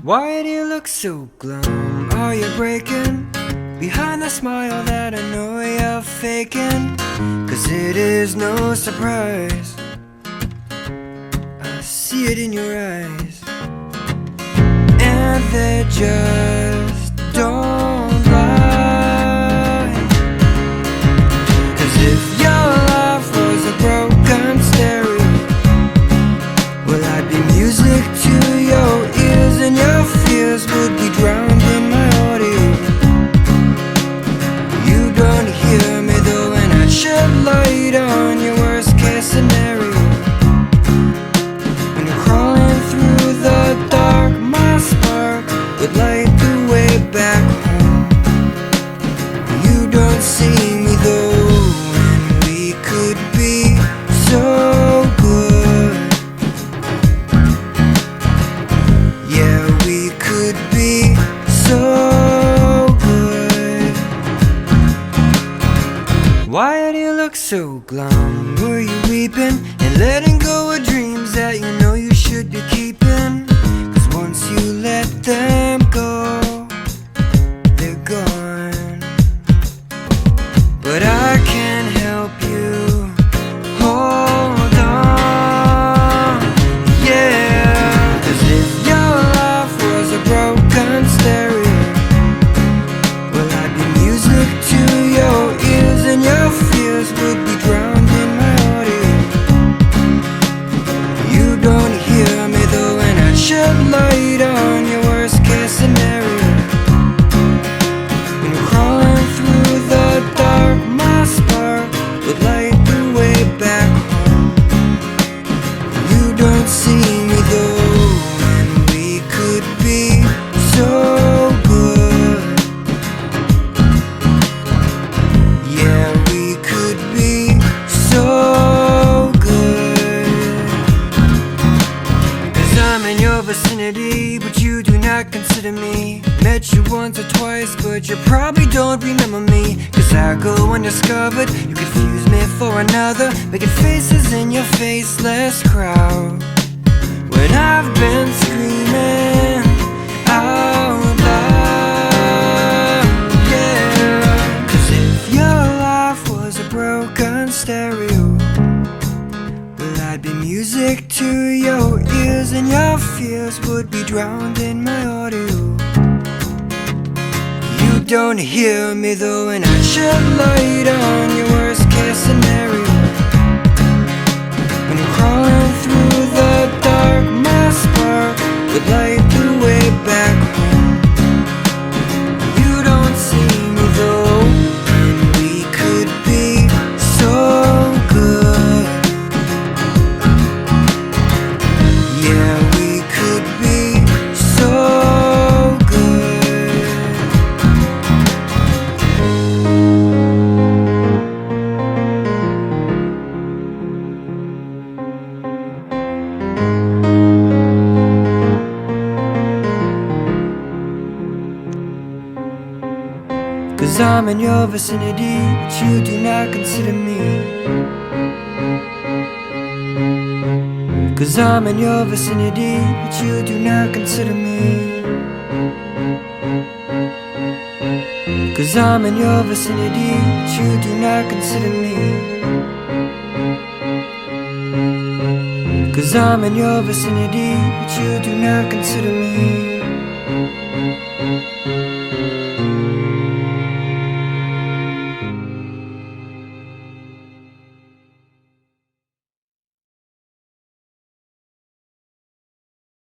Why do you look so glum? Are you breaking behind the smile that I know you're faking? 'Cause it is no surprise, I see it in your eyes, and they just don't lie. 'Cause if your life was a broken stereo, well, I'd be music to your ears, and your fears would be drowned in my audio. You don't hear me though, and I'd shed light on your worst case scenario. When you're crawling through the dark, my spark would light the way back home. You don't see me though, and we could be so good. Yeah, we could be so good. Why do you look so glum? Were you weeping and letting go of dreams that you know you should be keeping? 'Cause once you let them go, they're gone. But I can't help you, hold on, yeah. 'Cause if your life was a broken stereo, well, I'd be music to your ears, and your fears would be drowned in my audio. You don't hear me though, and I'd shed light on your worst case scenario. When you're crawling through the dark, my spark would light the way back home. You don't see me though, and we could be so good. Yeah, we could be so good. 'Cause I'm in your vicinity, but you do not consider me. Met you once or twice, but you probably don't remember me. 'Cause I go undiscovered, you confuse me for another, making faces in your faceless crowd. When I've been screaming out loud, yeah. 'Cause if your life was a broken stereo, well, I'd be music to your ears, and your fears would be drowned in my audio. You don't hear me though, and I'd shed light on your worst case scenario. When you're crawling through the dark, my spark would light the way back home. You don't see me though, and we could be so good. Yeah, we could be so good. 'Cause I'm in your vicinity, but you do not consider me. 'Cause I'm in your vicinity, but you do not consider me. 'Cause I'm in your vicinity, but you do not consider me. 'Cause I'm in your vicinity, but you do not consider me.